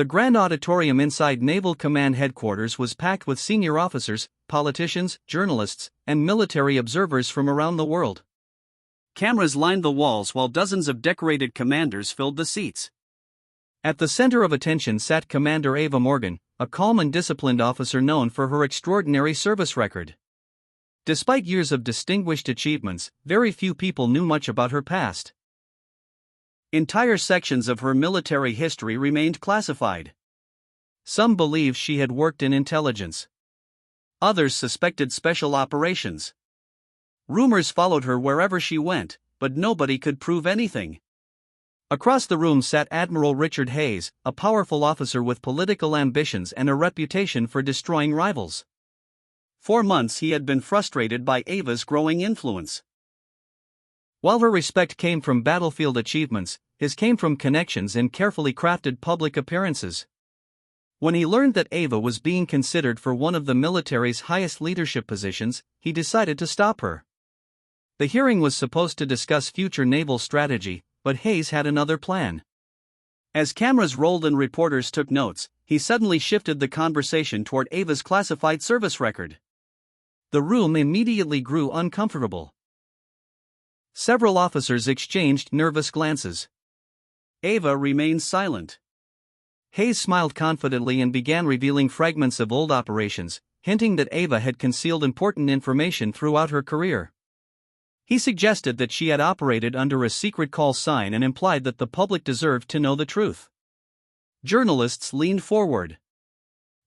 The grand auditorium inside Naval Command Headquarters was packed with senior officers, politicians, journalists, and military observers from around the world. Cameras lined the walls while dozens of decorated commanders filled the seats. At the center of attention sat Commander Ava Morgan, a calm and disciplined officer known for her extraordinary service record. Despite years of distinguished achievements, very few people knew much about her past. Entire sections of her military history remained classified. Some believed she had worked in intelligence. Others suspected special operations. Rumors followed her wherever she went, but nobody could prove anything. Across the room sat Admiral Richard Hayes, a powerful officer with political ambitions and a reputation for destroying rivals. For months he had been frustrated by Ava's growing influence. While her respect came from battlefield achievements, his came from connections and carefully crafted public appearances. When he learned that Ava was being considered for one of the military's highest leadership positions, he decided to stop her. The hearing was supposed to discuss future naval strategy, but Hayes had another plan. As cameras rolled and reporters took notes, he suddenly shifted the conversation toward Ava's classified service record. The room immediately grew uncomfortable. Several officers exchanged nervous glances. Ava remained silent. Hayes smiled confidently and began revealing fragments of old operations, hinting that Ava had concealed important information throughout her career. He suggested that she had operated under a secret call sign and implied that the public deserved to know the truth. Journalists leaned forward.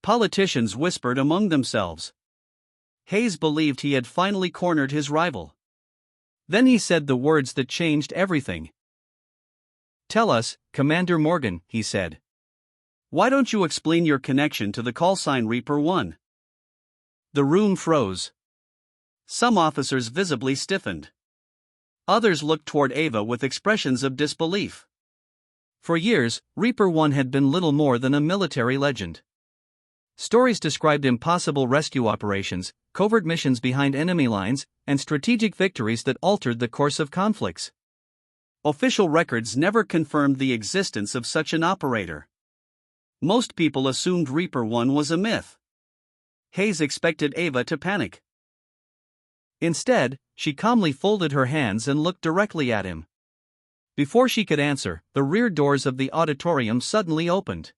Politicians whispered among themselves. Hayes believed he had finally cornered his rival. Then he said the words that changed everything. "Tell us, Commander Morgan," he said. "Why don't you explain your connection to the call sign Reaper 1? The room froze. Some officers visibly stiffened. Others looked toward Ava with expressions of disbelief. For years, Reaper 1 had been little more than a military legend. Stories described impossible rescue operations, covert missions behind enemy lines, and strategic victories that altered the course of conflicts. Official records never confirmed the existence of such an operator. Most people assumed Reaper 1 was a myth. Hayes expected Ava to panic. Instead, she calmly folded her hands and looked directly at him. Before she could answer, the rear doors of the auditorium suddenly opened.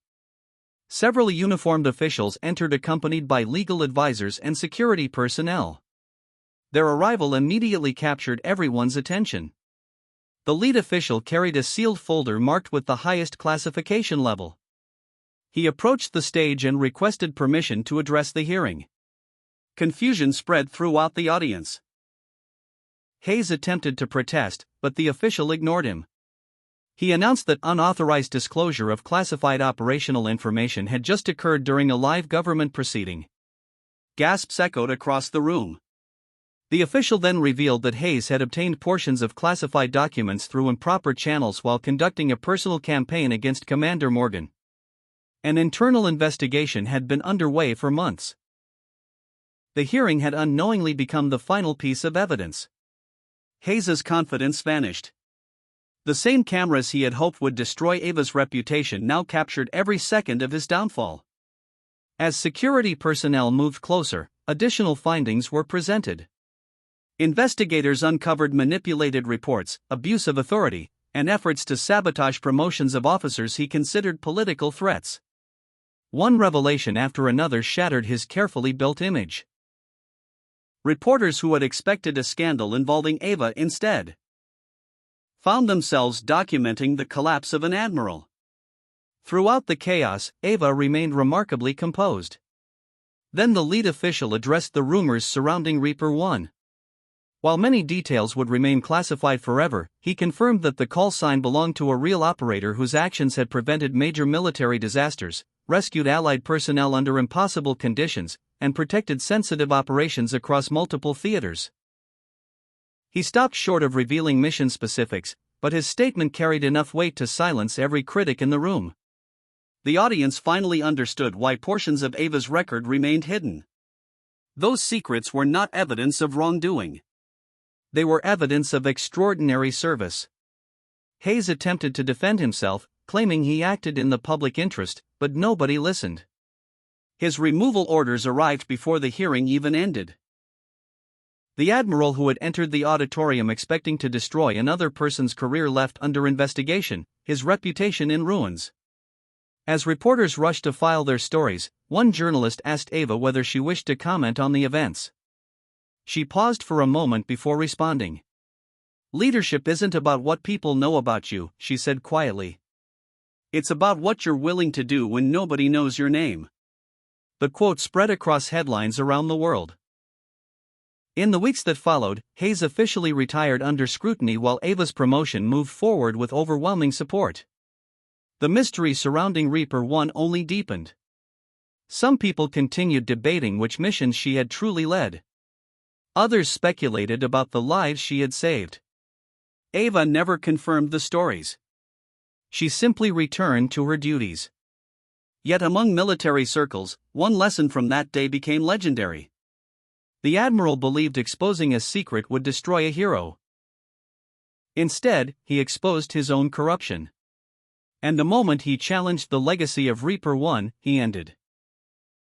Several uniformed officials entered accompanied by legal advisors and security personnel. Their arrival immediately captured everyone's attention. The lead official carried a sealed folder marked with the highest classification level. He approached the stage and requested permission to address the hearing. Confusion spread throughout the audience. Hayes attempted to protest, but the official ignored him. He announced that unauthorized disclosure of classified operational information had just occurred during a live government proceeding. Gasps echoed across the room. The official then revealed that Hayes had obtained portions of classified documents through improper channels while conducting a personal campaign against Commander Morgan. An internal investigation had been underway for months. The hearing had unknowingly become the final piece of evidence. Hayes's confidence vanished. The same cameras he had hoped would destroy Ava's reputation now captured every second of his downfall. As security personnel moved closer, additional findings were presented. Investigators uncovered manipulated reports, abuse of authority, and efforts to sabotage promotions of officers he considered political threats. One revelation after another shattered his carefully built image. Reporters who had expected a scandal involving Ava instead found themselves documenting the collapse of an admiral. Throughout the chaos, Ava remained remarkably composed. Then the lead official addressed the rumors surrounding Reaper 1. While many details would remain classified forever, he confirmed that the call sign belonged to a real operator whose actions had prevented major military disasters, rescued Allied personnel under impossible conditions, and protected sensitive operations across multiple theaters. He stopped short of revealing mission specifics, but his statement carried enough weight to silence every critic in the room. The audience finally understood why portions of Ava's record remained hidden. Those secrets were not evidence of wrongdoing. They were evidence of extraordinary service. Hayes attempted to defend himself, claiming he acted in the public interest, but nobody listened. His removal orders arrived before the hearing even ended. The admiral who had entered the auditorium expecting to destroy another person's career left under investigation, his reputation in ruins. As reporters rushed to file their stories, one journalist asked Ava whether she wished to comment on the events. She paused for a moment before responding. "Leadership isn't about what people know about you," she said quietly. "It's about what you're willing to do when nobody knows your name." The quote spread across headlines around the world. In the weeks that followed, Hayes officially retired under scrutiny while Ava's promotion moved forward with overwhelming support. The mystery surrounding Reaper 1 only deepened. Some people continued debating which missions she had truly led. Others speculated about the lives she had saved. Ava never confirmed the stories. She simply returned to her duties. Yet among military circles, one lesson from that day became legendary. The admiral believed exposing a secret would destroy a hero. Instead, he exposed his own corruption. And the moment he challenged the legacy of Reaper 1, he ended.